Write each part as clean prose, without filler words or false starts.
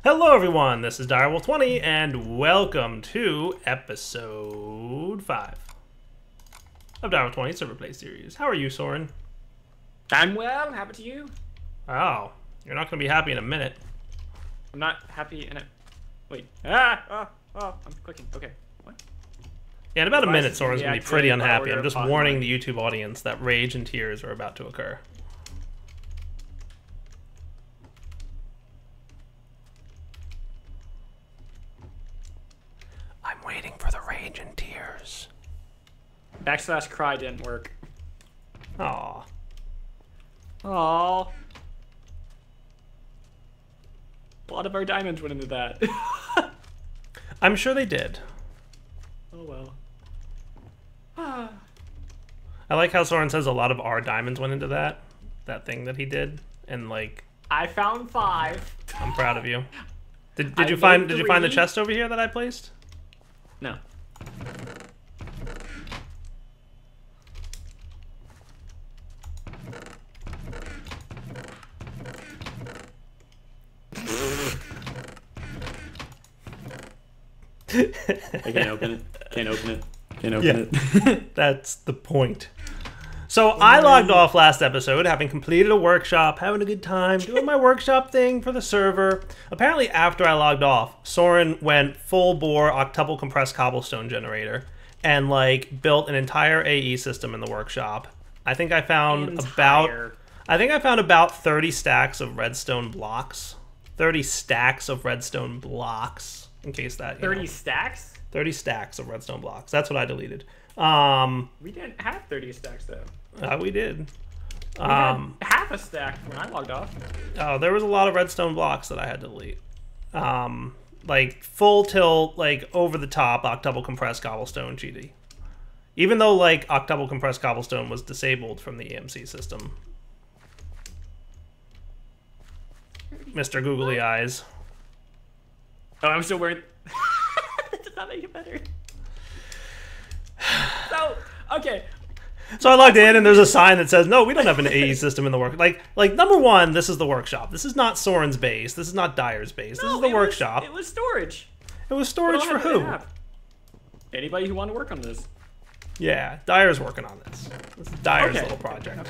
Hello everyone, this is Direwolf20 and welcome to episode 5 of Direwolf20 Server Play Series. How are you, Soren? I'm well, how about you? Oh, you're not going to be happy in a minute. I'm not happy in it. Wait. I'm clicking. Okay. What? Yeah, in about a minute, Soren's Devices going to be pretty deactivated by unhappy. order I'm of just Hotline. warning the YouTube audience that rage and tears are about to occur. I'm waiting for the rage and tears. /cry didn't work. Aw. Aww. A lot of our diamonds went into that. I'm sure they did. Oh well. I like how Soren says a lot of our diamonds went into that thing that he did, and like, I found 5. I'm proud of you. Did I you find made the 3. chest over here that I placed? No. I can't open it. Can't open it. Can't open it. That's the point. So I logged off last episode, having completed a workshop, having a good time, doing my workshop thing for the server. Apparently after I logged off, Soren went full bore octuple compressed cobblestone generator and like built an entire AE system in the workshop. I think I found about 30 stacks of redstone blocks. 30 stacks of redstone blocks, in case that 30 stacks? 30 stacks of redstone blocks. That's what I deleted. We didn't have 30 stacks though. We did. We had half a stack when I logged off. Oh, there was a lot of redstone blocks that I had to delete. Like full tilt, like over the top octuple compressed cobblestone GD. Even though like octuple compressed cobblestone was disabled from the EMC system. Mr. Googly Eyes. Oh, I'm still wearing. That does not make it better. So, okay. So I logged in and there's a sign that says, no, we don't have an AE system in the work. Like number one, this is the workshop. This is not Soren's base. This is not Dyer's base. This is the workshop. It was storage. It was storage for who? Anybody who wanted to work on this. Yeah, Dyer's working on this. This is Dyer's Okay. little project.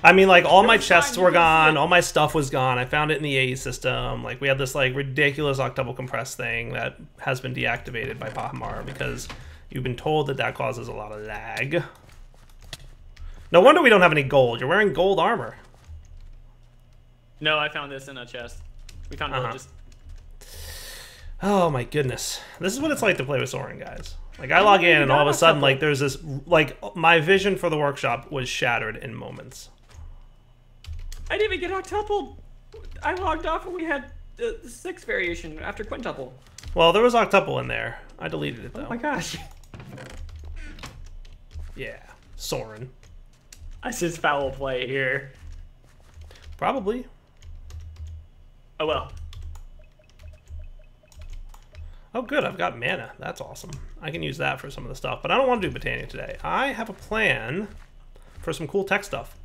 I mean, like, all my was chests fine, were you can see gone, it. all my stuff was gone. I found it in the AE system. Like, we had this, like, ridiculous octuple compressed thing that has been deactivated by Pahamar because you've been told that that causes a lot of lag. No wonder we don't have any gold. You're wearing gold armor. No, I found this in a chest. We found villages. Oh, my goodness. This is what it's like to play with Soren, guys. Like, I log in and all of a sudden, like, there's this, like, my vision for the workshop was shattered in moments. I didn't even get octuple. I logged off and we had 6 variation after quintuple. Well, there was octuple in there. I deleted it, though. Oh my gosh. Yeah, Soren. That's just foul play here. Probably. Oh well. Oh, good. I've got mana. That's awesome. I can use that for some of the stuff. But I don't want to do Botania today. I have a plan for some cool tech stuff.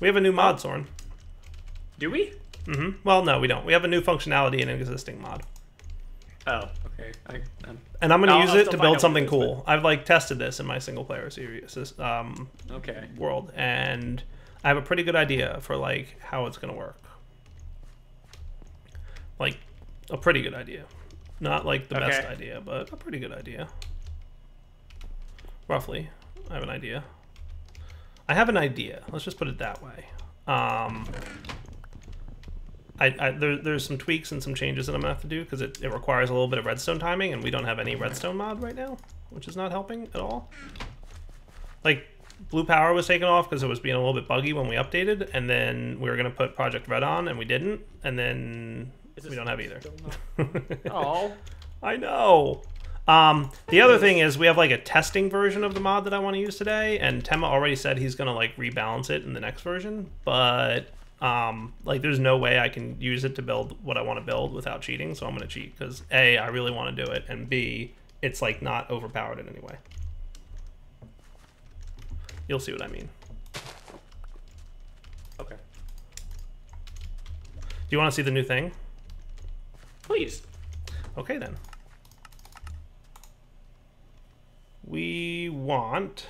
We have a new mod, Soren. Do we? Mm-hmm. Well, no, we don't. We have a new functionality in an existing mod. Oh, okay. And I'm going to I'll use still it to find build out something what it is, cool. I've, like, tested this in my single-player series okay. world. And I have a pretty good idea for, like, how it's going to work. Like, a pretty good idea. Not like the best idea, but a pretty good idea. Roughly, I have an idea. Let's just put it that way. There's some tweaks and some changes that I'm gonna have to do because it requires a little bit of redstone timing, and we don't have any redstone mod right now, which is not helping at all. Like, blue power was taken off because it was being a little bit buggy when we updated, and then we were gonna put Project Red on, and we didn't, and then we don't have either. Oh. I know. The other thing is we have like a testing version of the mod that I want to use today, and Tema already said he's gonna like rebalance it in the next version, but like there's no way I can use it to build what I want to build without cheating, so I'm gonna cheat because A, I really want to do it, and B, it's like not overpowered in any way. You'll see what I mean. Okay. you want to see the new thing? Please. Okay, then. We want...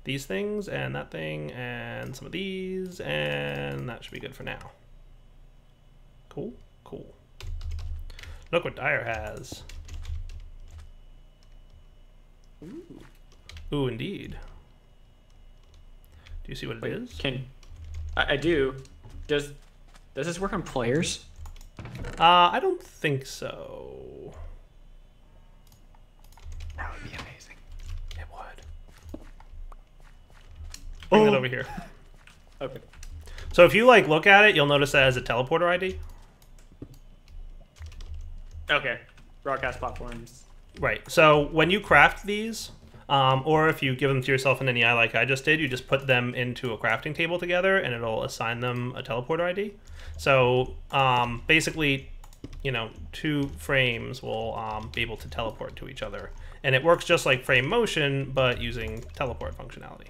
These things, and that thing, and some of these, and that should be good for now. Cool, cool. Look what Dyer has. Ooh, indeed. Do you see what it is? I do. Does this work on players? I don't think so. That would be amazing. It would. Bring that over here. Okay. So if you like look at it, you'll notice that it has a teleporter ID. Okay. Broadcast platforms. Right. So when you craft these, or if you give them to yourself in any eye like I just did, you just put them into a crafting table together and it'll assign them a teleporter ID. So basically, you know, 2 frames will be able to teleport to each other. And it works just like frame motion, but using teleport functionality.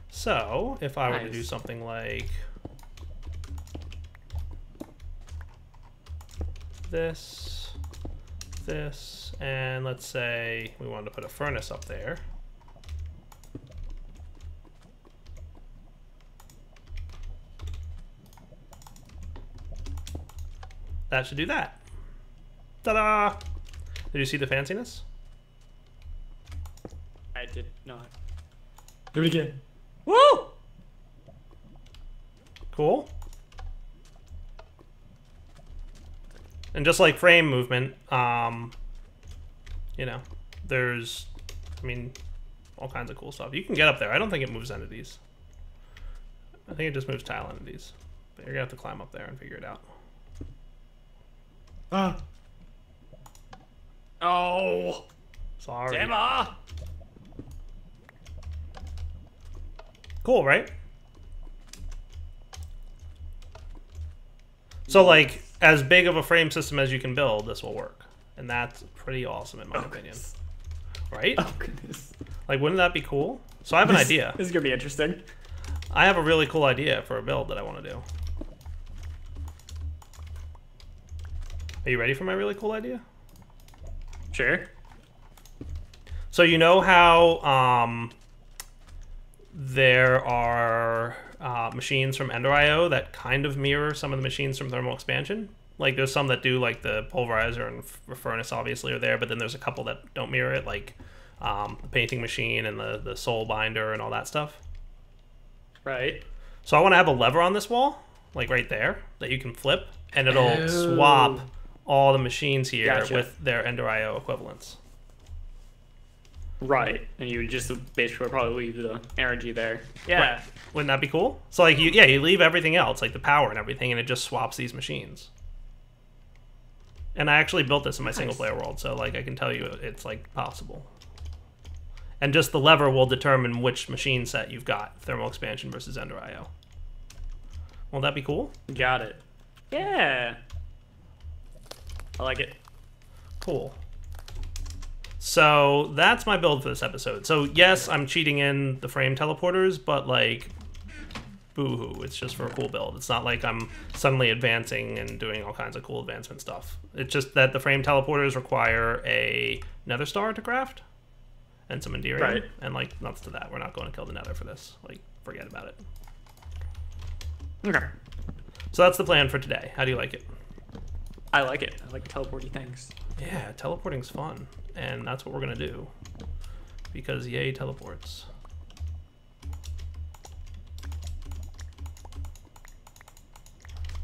So if I were to do something like this, and let's say we wanted to put a furnace up there. That should do that. Ta-da! Did you see the fanciness? I did not. Do it again. Woo! Cool. And just like frame movement, you know, there's, I mean, all kinds of cool stuff. You can get up there. I don't think it moves entities. I think it just moves tile entities. But you're gonna have to climb up there and figure it out. Oh! Sorry. Emma! Cool, right? So, like, as big of a frame system as you can build, this will work. And that's pretty awesome, in my opinion. Right? Oh, goodness. Like, wouldn't that be cool? So I have an idea. This is going to be interesting. I have a really cool idea for a build that I want to do. Are you ready for my really cool idea? Sure. So you know how there are machines from Ender.io that kind of mirror some of the machines from Thermal Expansion? Like there's some that do, like the Pulverizer and Furnace obviously are there, but then there's a couple that don't mirror it, like the Painting Machine and the Soul Binder and all that stuff. Right. So I want to have a lever on this wall, like right there, that you can flip, and it'll swap all the machines here with their Ender.io equivalents. Right, and you would just basically probably leave the energy there. Yeah. Right. Wouldn't that be cool? So like you leave everything else, like the power and everything, and it just swaps these machines. And I actually built this in my single player world, so like I can tell you it's like possible. And just the lever will determine which machine set you've got, Thermal Expansion versus Ender.io. Won't that be cool? Got it. Yeah. I like it. Cool. So that's my build for this episode. So yes, I'm cheating in the frame teleporters, but like, boo-hoo, it's just for a cool build. It's not like I'm suddenly advancing and doing all kinds of cool advancement stuff. It's just that the frame teleporters require a nether star to craft and some Enderium. Right. And like, nuts to that. We're not going to kill the nether for this. Like, forget about it. Okay. So that's the plan for today. How do you like it? I like it. I like teleporty things. Yeah, teleporting's fun. And that's what we're going to do. Because yay, teleports.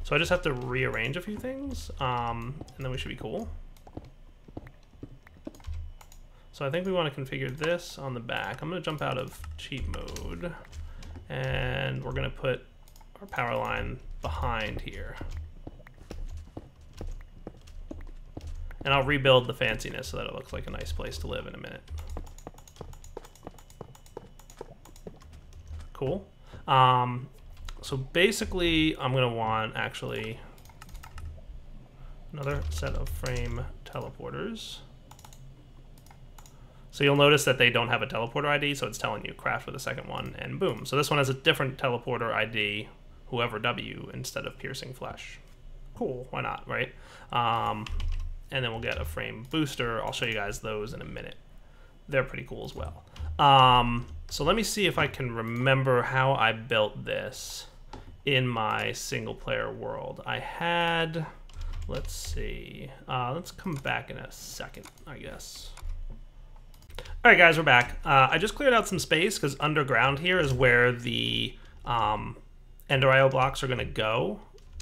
So I just have to rearrange a few things, and then we should be cool. So I think we want to configure this on the back. I'm going to jump out of cheat mode, and we're going to put our power line behind here. And I'll rebuild the fanciness so that it looks like a nice place to live in a minute. Cool. So basically, I'm going to want, actually, another set of frame teleporters. So you'll notice that they don't have a teleporter ID, so it's telling you craft with a second one, and boom. So this one has a different teleporter ID, whoever W, instead of piercing flesh. Cool, why not, right? And then we'll get a frame booster. I'll show you guys those in a minute. They're pretty cool as well. So let me see if I can remember how I built this in my single player world. I had, let's see, let's come back in a second, I guess. All right, guys, we're back. I just cleared out some space because underground here is where the Ender IO blocks are going to go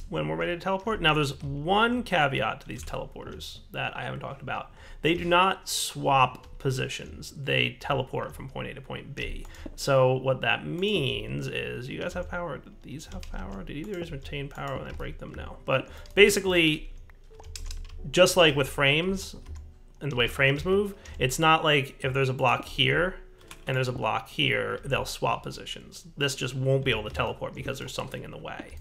when we're ready to teleport. Now, there's one caveat to these teleporters that I haven't talked about. They do not swap positions. They teleport from point A to point B. So what that means is, you guys have power. Did these have power? Did either of these retain power when I break them? No. But basically, just like with frames, and the way frames move, it's not like if there's a block here and there's a block here, they'll swap positions. This just won't be able to teleport because there's something in the way.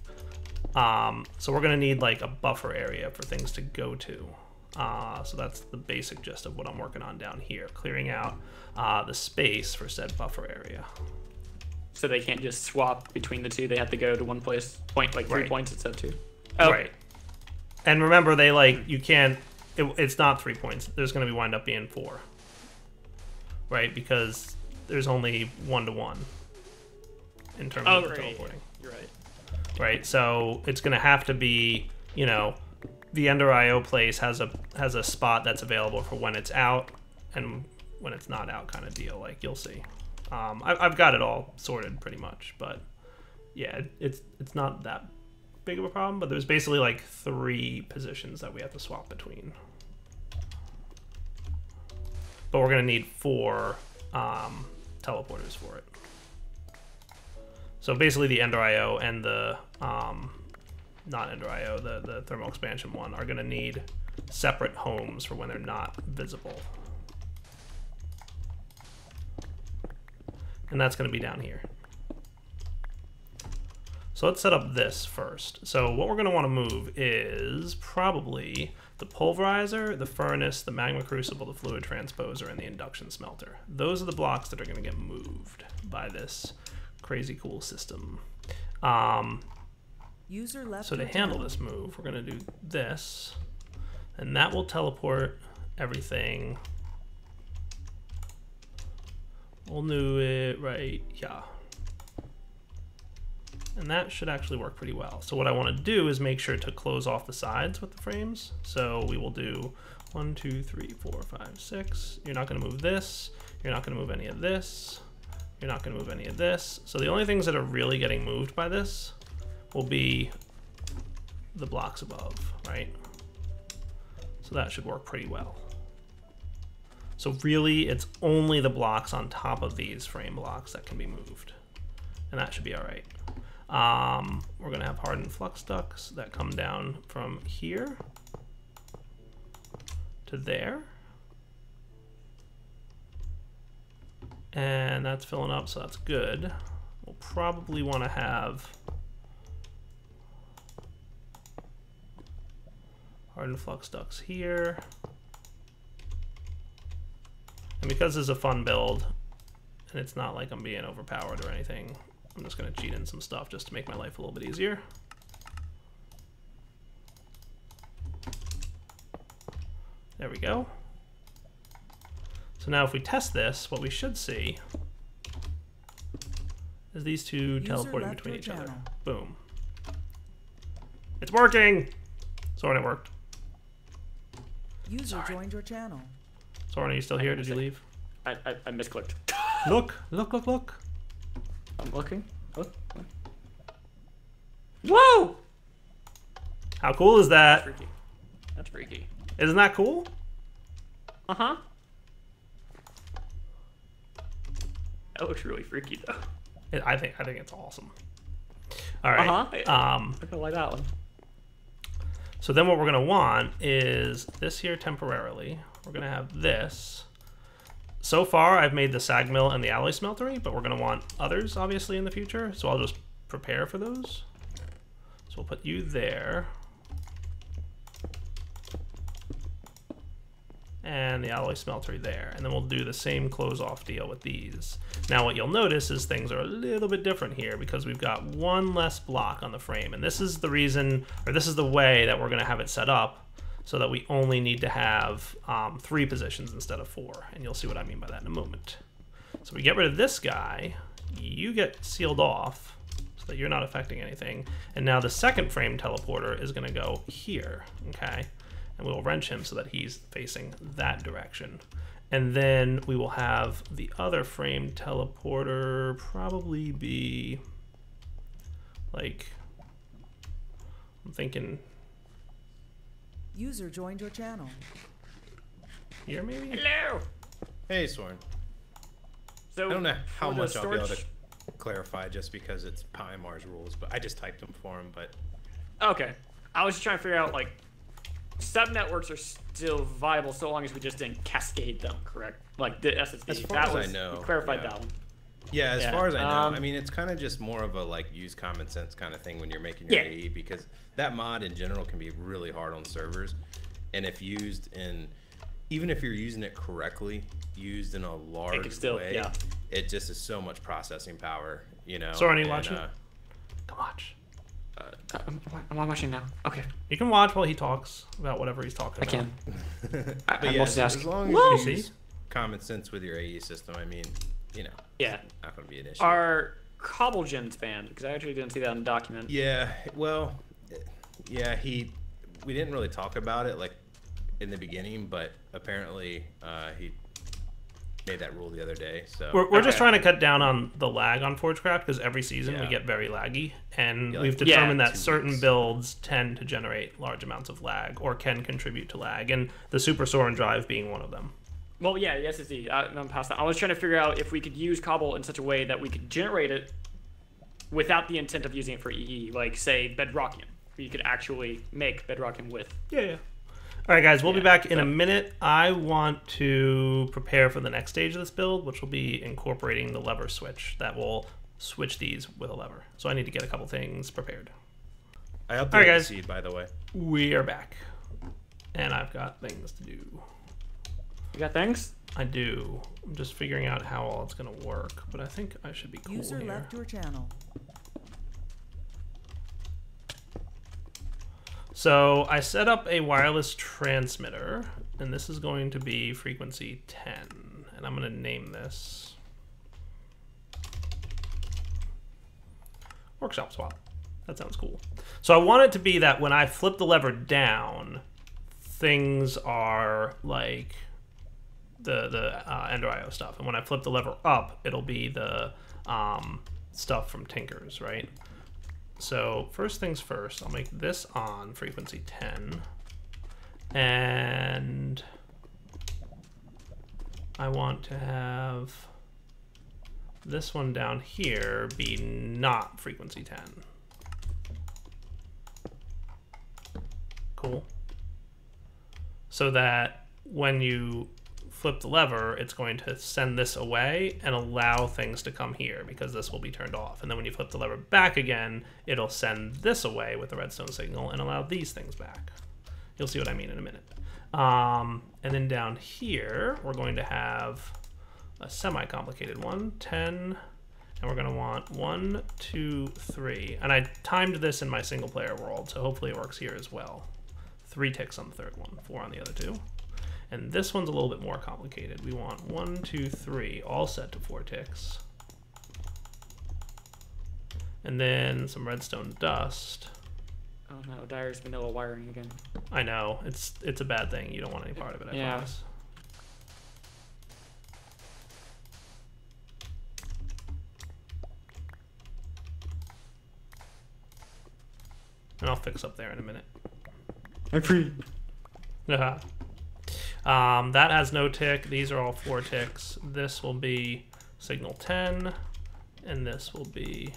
So we're gonna need like a buffer area for things to go to. So that's the basic gist of what I'm working on down here, clearing out the space for said buffer area. So they can't just swap between the two, they have to go to one point, like 3 points instead of 2. Oh. Right. And remember, they like, you can't, it's not 3 points. There's going to be wind up being 4, right? Because there's only 1-to-1 in terms of the teleporting. You're right. Right. So it's going to have to be, you know, the Ender IO place has a spot that's available for when it's out and when it's not out, kind of deal. Like, you'll see. I've got it all sorted pretty much, but yeah, it's not that big of a problem. But there's basically like 3 positions that we have to swap between. But we're going to need 4 teleporters for it. So basically the Ender IO and the, not Ender IO, the thermal expansion one are going to need separate homes for when they're not visible. And that's going to be down here. So let's set up this first. So what we're going to want to move is probably the pulverizer, the furnace, the magma crucible, the fluid transposer, and the induction smelter. Those are the blocks that are going to get moved by this crazy cool system. User left so to handle this move, we're going to do this, and that will teleport everything. We'll do it right here. And that should actually work pretty well. So what I want to do is make sure to close off the sides with the frames. So we will do 1, 2, 3, 4, 5, 6. You're not going to move this. You're not going to move any of this. You're not going to move any of this. So the only things that are really getting moved by this will be the blocks above, right? So that should work pretty well. So really, it's only the blocks on top of these frame blocks that can be moved. And that should be all right. We're going to have hardened flux ducts that come down from here to there. And that's filling up, so that's good. We'll probably want to have hardened flux ducts here. And because this is a fun build, and it's not like I'm being overpowered or anything, I'm just going to cheat in some stuff just to make my life a little bit easier. There we go. So now if we test this, what we should see is these two teleporting between each other. Boom. It's working! Soren, it worked. User joined your channel. Soren, are you still here? Did you leave? I misclicked. Look! Look, look, look! I'm looking. Look. Whoa! How cool is that? That's freaky. That's freaky. Isn't that cool? Uh-huh. That looks really freaky, though. I think it's awesome. All right. I feel like that one. So then what we're going to want is this here temporarily. We're going to have this. So far, I've made the sag mill and the alloy smeltery, but we're going to want others, obviously, in the future. So I'll just prepare for those. So we'll put you there. and the alloy smeltery there. And then we'll do the same close off deal with these. Now what you'll notice is things are a little bit different here because we've got one less block on the frame. And this is the reason, or this is the way that we're gonna have it set up so that we only need to have 3 positions instead of 4. And you'll see what I mean by that in a moment. So we get rid of this guy, you get sealed off so that you're not affecting anything. And now the second frame teleporter is gonna go here, okay? And we'll wrench him so that he's facing that direction. And then we will have the other frame teleporter probably be like, I'm thinking User joined your channel. here maybe? Hello. Hey, Soren. So I don't know how for the much I'll be able to storage- clarify just because it's Pymar's rules, but I just typed them for him. But Okay. I was just trying to figure out, like, sub-networks are still viable so long as we just didn't cascade them, correct? Like, the SSD. As far as I know, You clarified yeah. that one. yeah, as Yeah, far as I know, I um, mean, it's kind of just more of a like use common sense kind of thing when you're making your Yeah. AE because that mod in general can be really hard on servers, and if used in, even if you're using it correctly, used in a large still- way, yeah. it just is so much processing power, you know. Soren, you and, watching? Come watch. I'm watching now. Okay. You can watch while he talks about whatever he's talking I about. can. But I'm yeah, mostly as asking. long as Well, you see? use common sense with your AE system, I mean, you know, Yeah. not going to be an issue. Are cobble gens banned? Because I actually didn't see that in the document. Yeah, well, yeah, we didn't really talk about it like in the beginning, but apparently he made that rule the other day. So We're just Okay. trying to cut down on the lag on Forgecraft because every season we Yeah. get very laggy, and Yeah, we've like determined that 2 certain weeks. builds tend to generate large amounts of lag or can contribute to lag, and the Super Soren drive being one of them. Well, yeah, the SSD. I'm past that. I was trying to figure out if we could use cobble in such a way that we could generate it without the intent of using it for EE, like, say, Bedrockium. You could actually make Bedrockium with. Yeah. All right, guys, we'll be Yeah, back in a so- minute. I want to prepare for the next stage of this build, which will be incorporating the lever switch that will switch these with a lever. So I need to get a couple things prepared. I updated right, guys. the seed, by the way. We are back, and I've got things to do. You got things? I do. I'm just figuring out how all it's going to work, but I think I should be cool User here. left your channel. So I set up a wireless transmitter, and this is going to be frequency 10, and I'm going to name this Workshop Swap. That sounds cool. So I want it to be that when I flip the lever down, things are like the Ender IO stuff, and when I flip the lever up, it'll be the stuff from Tinkers, right? So first things first, I'll make this on frequency 10, and I want to have this one down here be not frequency 10. Cool. So that when you flip the lever, it's going to send this away and allow things to come here because this will be turned off. And then when you flip the lever back again, it'll send this away with the redstone signal and allow these things back. You'll see what I mean in a minute. And then down here, we're going to have a semi-complicated one, 10, and we're going to want 1, 2, 3. And I timed this in my single player world, so hopefully it works here as well. 3 ticks on the third one, 4 on the other 2. And this one's a little bit more complicated. We want 1, 2, 3, all set to 4 ticks. And then some redstone dust. Oh no, Dyer's vanilla wiring again. I know, it's a bad thing. You don't want any part of it, I Yeah. promise. And I'll fix up there in a minute. I'm free. That has no tick. These are all 4 ticks. This will be signal 10, and this will be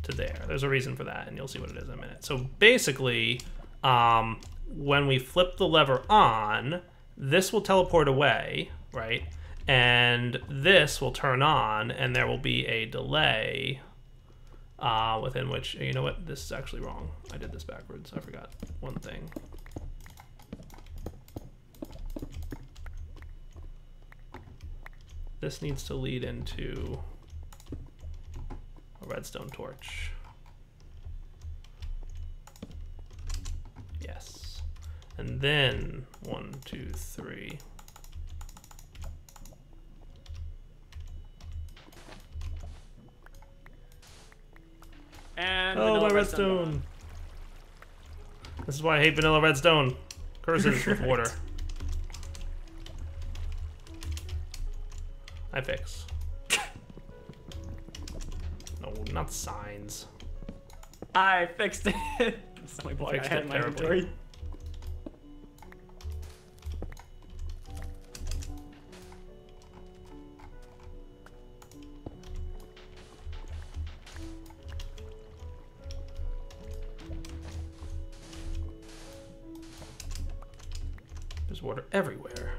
to there. There's a reason for that, and you'll see what it is in a minute. So basically, when we flip the lever on, this will teleport away, right? And this will turn on, and there will be a delay within which, you know what, this is actually wrong. I did this backwards. I forgot one thing. this needs to lead into a redstone torch. Yes. And then 1, 2, 3. And oh, vanilla my redstone. This is why I hate vanilla redstone. Curses with water. I fix. No, not signs. I fixed it. That's the only block I had in my inventory. There's water everywhere.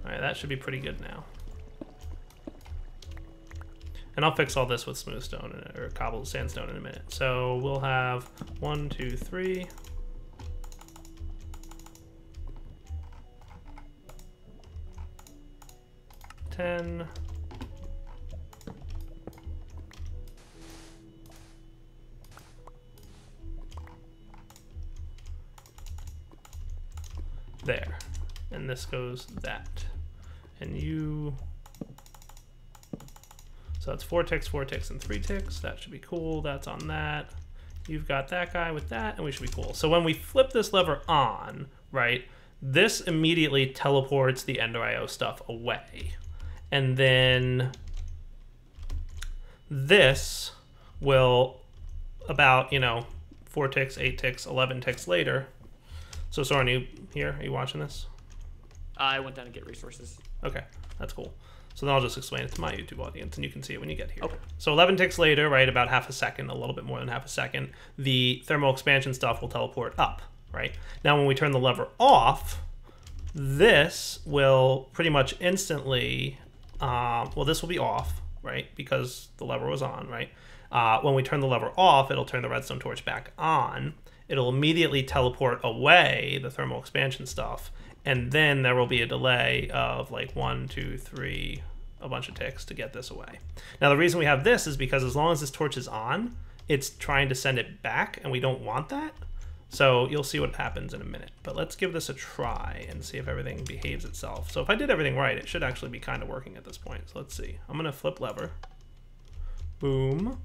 Alright, that should be pretty good now. And I'll fix all this with smooth stone or cobbled sandstone in a minute. So we'll have 1, 2, 3. Ten. There. And this goes that. And you... So that's 4 ticks, 4 ticks, and 3 ticks. That should be cool. That's on that. You've got that guy with that, and we should be cool. So when we flip this lever on, right, this immediately teleports the Ender IO stuff away. And then this will, about, 4 ticks, 8 ticks, 11 ticks later. So Soren, you here? Are you watching this? I went down to get resources. Okay, that's cool. So then I'll just explain it to my YouTube audience, and you can see it when you get here. Okay. So 11 ticks later, right, about half a second, a little bit more than half a second, the thermal expansion stuff will teleport up, right? Now when we turn the lever off, this will pretty much instantly, well, this will be off, right, because the lever was on, right? When we turn the lever off, it'll turn the redstone torch back on. It'll immediately teleport away the thermal expansion stuff, and then there will be a delay of like 1, 2, 3, a bunch of ticks to get this away. Now the reason we have this is because as long as this torch is on, it's trying to send it back, and we don't want that. So you'll see what happens in a minute. But let's give this a try and see if everything behaves itself. So if I did everything right, it should actually be kind of working at this point. So let's see. I'm gonna flip lever. Boom.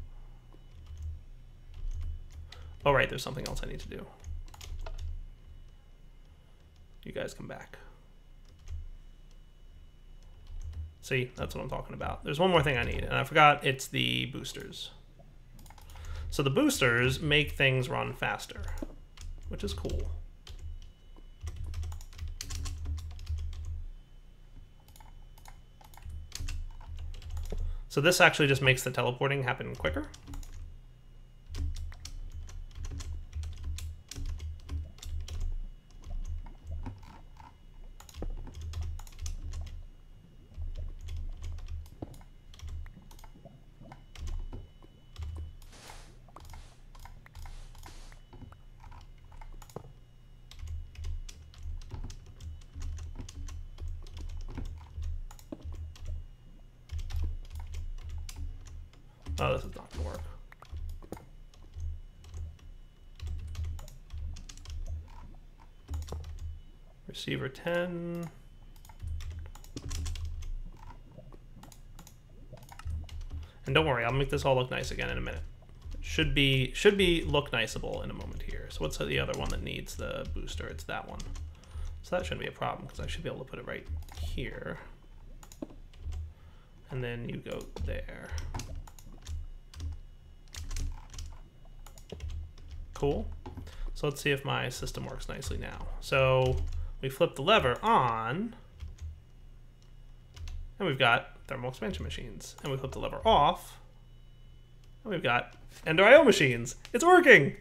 Oh, right, there's something else I need to do. You guys come back. See, that's what I'm talking about. There's one more thing I need, and I forgot, it's the boosters. So the boosters make things run faster, which is cool. So this actually just makes the teleporting happen quicker. Oh, this is not gonna work. Receiver 10. And don't worry, I'll make this all look nice again in a minute. Should be look niceable in a moment here. So what's the other one that needs the booster? It's that one. So that shouldn't be a problem because I should be able to put it right here. And then you go there. Cool. So let's see if my system works nicely now. So we flip the lever on, and we've got thermal expansion machines. And we flip the lever off, and we've got Ender IO machines. It's working!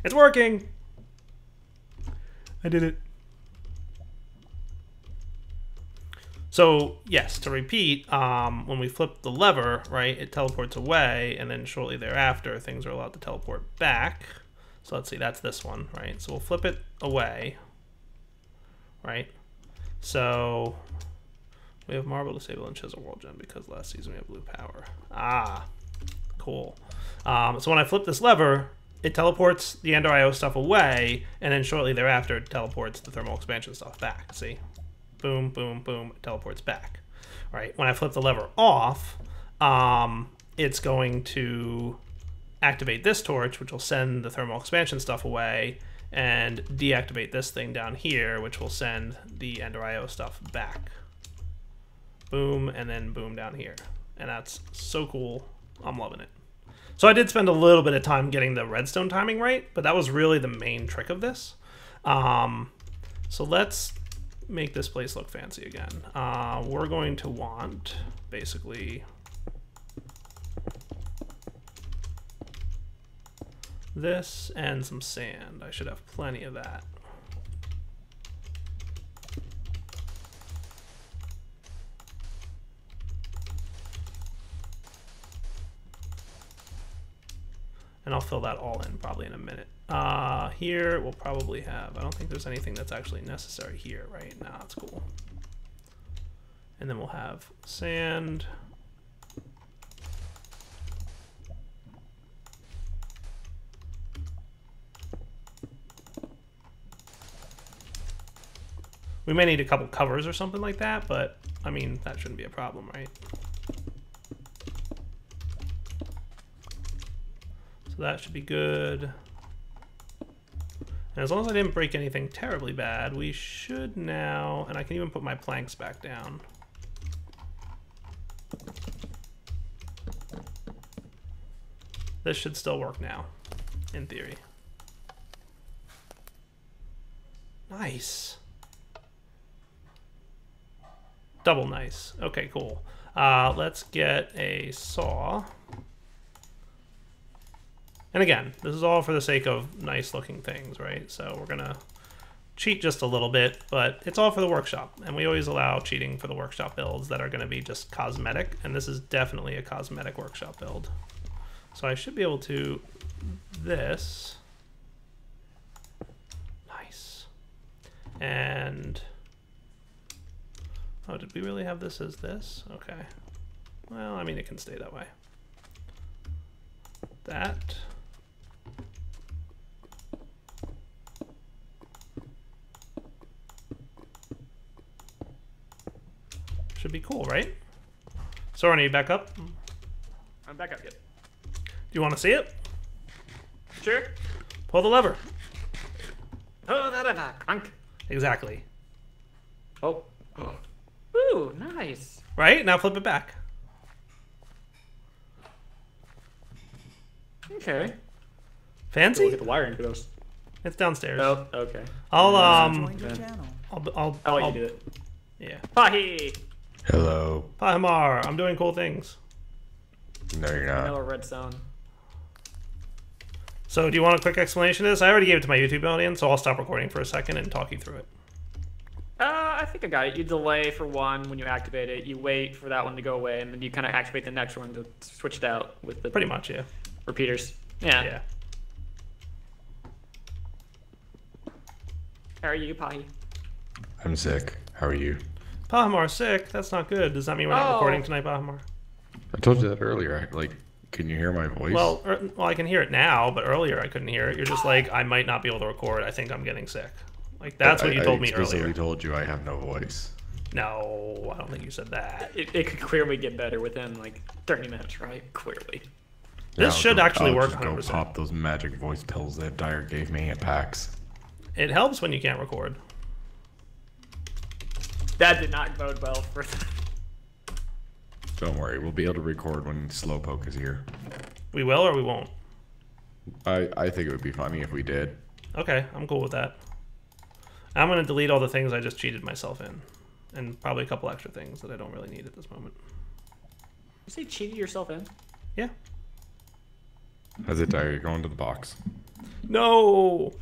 It's working! I did it. So yes, to repeat, when we flip the lever, right, it teleports away, and then shortly thereafter, things are allowed to teleport back. So let's see, that's this one, right? So we'll flip it away. right? So we have marble, disable, and chisel world gem because last season we have blue power. Ah, cool. So when I flip this lever, it teleports the Ender IO stuff away, and then shortly thereafter it teleports the thermal expansion stuff back. See? Boom, boom, boom, it teleports back. All right, when I flip the lever off, it's going to activate this torch, which will send the thermal expansion stuff away, and deactivate this thing down here, which will send the Ender IO stuff back. Boom, and then boom down here. And that's so cool. I'm loving it. So I did spend a little bit of time getting the redstone timing right, but that was really the main trick of this. So let's make this place look fancy again. We're going to want, basically, this and some sand. I should have plenty of that. And I'll fill that all in probably in a minute. Here we'll probably have, I don't think there's anything that's actually necessary here, right? Nah, it's cool. And then we'll have sand. We may need a couple covers or something like that, but I mean, that shouldn't be a problem, right? So that should be good. And as long as I didn't break anything terribly bad, we should now, and I can even put my planks back down. This should still work now, in theory. Nice. Double nice. Okay, cool. Let's get a saw. And again, this is all for the sake of nice looking things, right? So we're gonna cheat just a little bit, but it's all for the workshop. And we always allow cheating for the workshop builds that are gonna be just cosmetic. And this is definitely a cosmetic workshop build. So I should be able to this. Nice. And, oh, did we really have this as this? Okay. Well, I mean, it can stay that way. That. Should be cool, right? Soren, are you back up? I'm back up, yep. Do you want to see it? Sure. Pull the lever. Oh, da-da-da, clunk. Exactly. Oh. Ooh, nice. Right? Now flip it back. Okay. Fancy? Look at the wiring for those. It's downstairs. Oh, okay. I'll Join your channel. I'll let you do it. Yeah. Pahi! Hello. Pahimar, I'm doing cool things. No, you're not. Vanilla redstone. So do you want a quick explanation of this? I already gave it to my YouTube audience, so I'll stop recording for a second and talk you through it. I think I got it. You delay for one when you activate it. You wait for that one to go away, and then you kind of activate the next one to switch it out with the Pretty much, yeah. repeaters. Yeah. Yeah. How are you, Pahi? I'm sick. How are you? Pahimar's sick. That's not good. Does that mean we're not recording tonight, Pahimar? I told you that earlier. Like, can you hear my voice? Well, I can hear it now, but earlier I couldn't hear it. You're just like, I might not be able to record. I think I'm getting sick. Like, that's what you told me I explicitly earlier. told you I have no voice. No, I don't think you said that. It could clearly get better within like 30 minutes, right? Clearly. This should actually work I'll 100%. just go pop those magic voice pills that Dyer gave me at PAX. It helps when you can't record. That did not bode well for Don't worry, we'll be able to record when Slowpoke is here. We will or we won't? I think it would be funny if we did. Okay, I'm cool with that. I'm going to delete all the things I just cheated myself in. And probably a couple extra things that I don't really need at this moment. You say cheated yourself in? Yeah. How's it, Dyer? You're going to the box. No!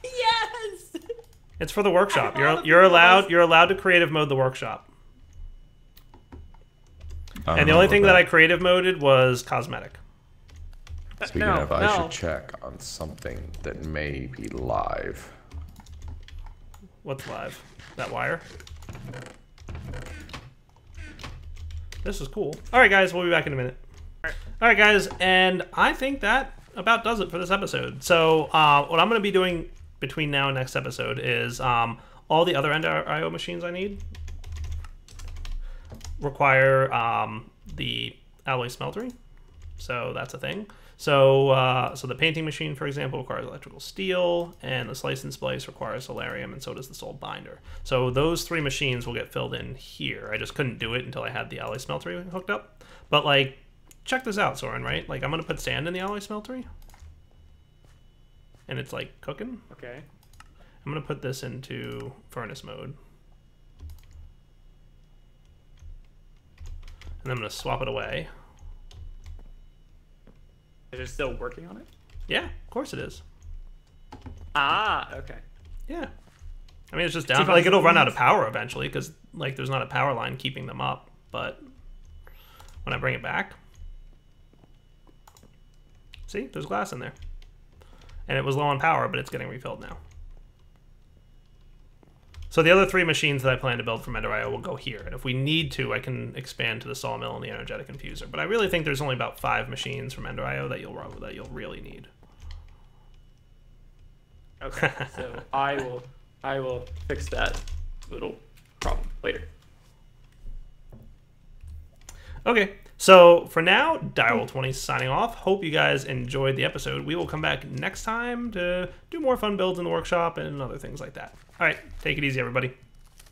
Yes! It's for the workshop. You're allowed to creative mode the workshop. And the only thing that I creative moded was cosmetic. Speaking of, I should check on something that may be live. What's live? That wire? This is cool. All right, guys, we'll be back in a minute. All right, guys, and I think that about does it for this episode. So what I'm going to be doing between now and next episode is all the other Ender IO machines I need require the alloy smeltery. So that's a thing. So so the painting machine, for example, requires electrical steel, and the slice and splice requires solarium, and so does the soul binder. So those 3 machines will get filled in here. I just couldn't do it until I had the alloy smeltery hooked up. But like, check this out, Soren, right? Like, I'm gonna put sand in the alloy smeltery, and it's like cooking. Okay. I'm gonna put this into furnace mode, and I'm gonna swap it away. Is it still working on it? Yeah, of course it is. Ah, okay. Yeah. I mean, it's just down. Like, it'll run out of power eventually because, like, there's not a power line keeping them up. But when I bring it back, see, there's glass in there. And it was low on power, but it's getting refilled now. So the other 3 machines that I plan to build from Ender IO will go here. And if we need to, I can expand to the sawmill and the energetic infuser. But I really think there's only about 5 machines from Ender IO that you'll really need. Okay, so I will fix that little problem later. Okay, so for now, Direwolf20 signing off. Hope you guys enjoyed the episode. We will come back next time to do more fun builds in the workshop and other things like that. All right, take it easy, everybody.